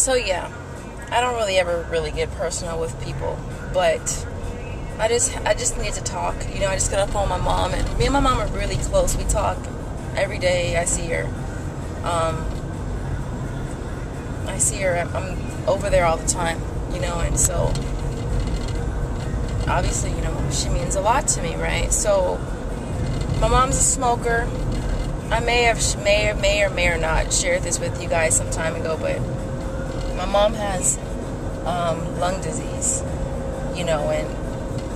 So yeah, I don't really ever really get personal with people, but I just need to talk. You know, I just got off the phone with my mom, and me and my mom are really close. We talk every day. I see her. I'm over there all the time, you know, and so obviously, you know, she means a lot to me, right? So my mom's a smoker. I may or may or not shared this with you guys some time ago, but my mom has lung disease, you know, and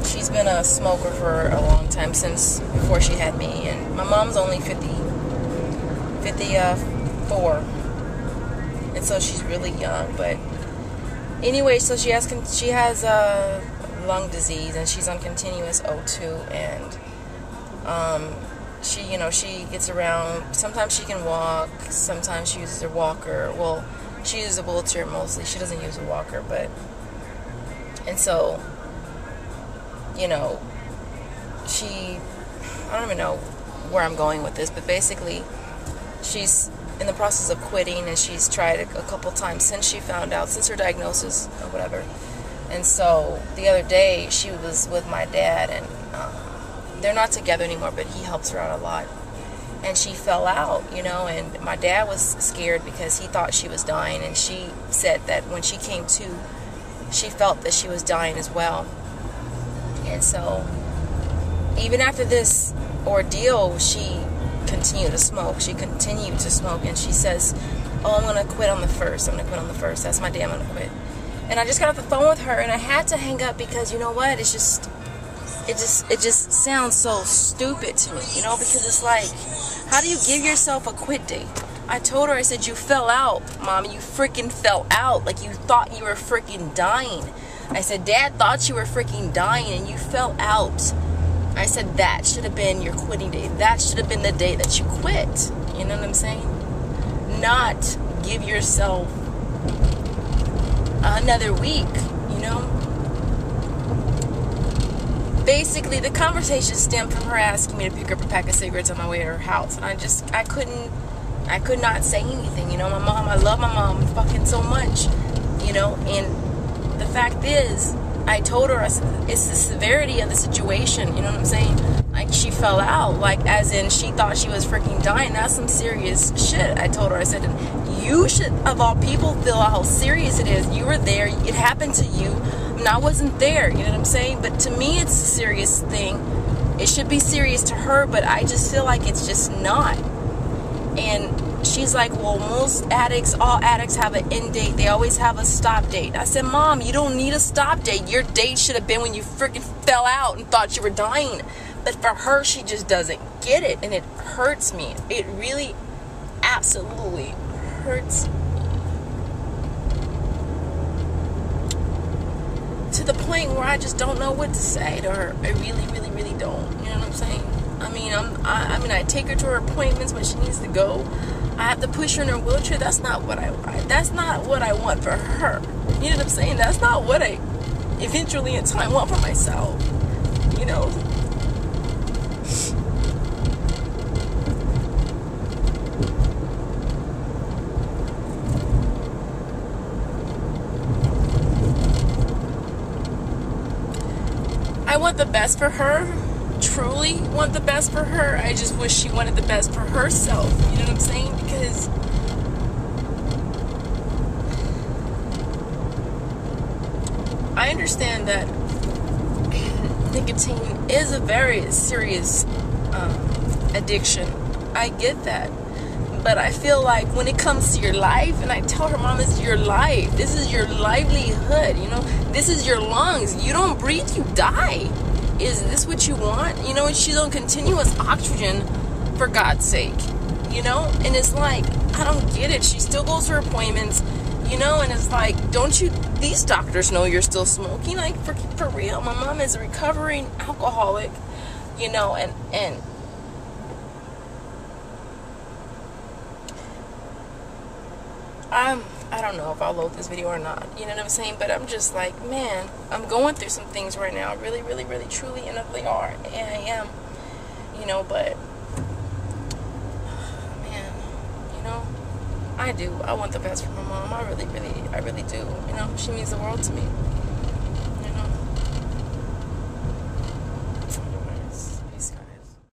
she's been a smoker for a long time, since before she had me. And my mom's only 54, and so she's really young. But anyway, so she has lung disease, and she's on continuous O2, and she, you know, she gets around. Sometimes she can walk, sometimes she uses her walker. Well, she uses a wheelchair mostly. She doesn't use a walker, and so, you know, I don't even know where I'm going with this, but basically, she's in the process of quitting, and she's tried a couple times since she found out, since her diagnosis or whatever. And so the other day, she was with my dad, and they're not together anymore, but he helps her out a lot. And she fell out, you know, and my dad was scared because he thought she was dying, and she said that when she came to, she felt that she was dying as well. And so even after this ordeal, she continued to smoke. She continued to smoke, and she says, oh, I'm going to quit on the 1st. I'm going to quit on the 1st. That's my day. I'm going to quit. And I just got off the phone with her, and I had to hang up because, you know what, it just sounds so stupid to me, you know, because it's like, how do you give yourself a quit date? I told her, I said, you fell out, Mom. You freaking fell out. Like, you thought you were freaking dying. I said, Dad thought you were freaking dying, and you fell out. I said, that should have been your quitting date. That should have been the day that you quit. You know what I'm saying? Not give yourself another week, you know? Basically, the conversation stemmed from her asking me to pick up a pack of cigarettes on my way to her house. And I could not say anything, you know? I love my mom fucking so much, you know? And the fact is, I told her, I said, it's the severity of the situation, you know what I'm saying? Like, she fell out, like, as in she thought she was freaking dying. That's some serious shit. I told her, I said, you should, of all people, feel how serious it is. You were there, it happened to you, and I wasn't there, you know what I'm saying? But to me, it's a serious thing. It should be serious to her, but I just feel like it's just not. And she's like, well, all addicts have an end date. They always have a stop date. I said, Mom, you don't need a stop date. Your date should have been when you freaking fell out and thought you were dying. But for her, she just doesn't get it, and it hurts me. It really absolutely hurts me. To the point where I just don't know what to say to her. I really, really, really don't. You know what I'm saying? I mean, I take her to her appointments when she needs to go. I have to push her in her wheelchair. That's not what I want for her. You know what I'm saying? That's not what I eventually in time want for myself. You know? I want the best for her. Truly want the best for her. I just wish she wanted the best for herself. You know what I'm saying? Because I understand that nicotine is a very serious addiction. I get that. But I feel like when it comes to your life, and I tell her, Mom, this is your life. This is your livelihood, you know. This is your lungs. You don't breathe, you die. Is this what you want? You know, she's on continuous oxygen, for God's sake. You know? And it's like, I don't get it. She still goes to her appointments, you know, and it's like, don't you, these doctors know you're still smoking? Like, for real. My mom is a recovering alcoholic, you know, and I don't know if I'll load this video or not, you know what I'm saying? But I'm just like, man, I'm going through some things right now, really, really, really, truly, and they are, and I am, you know, but, man, you know, I do. I want the best for my mom. I really do. You know, she means the world to me.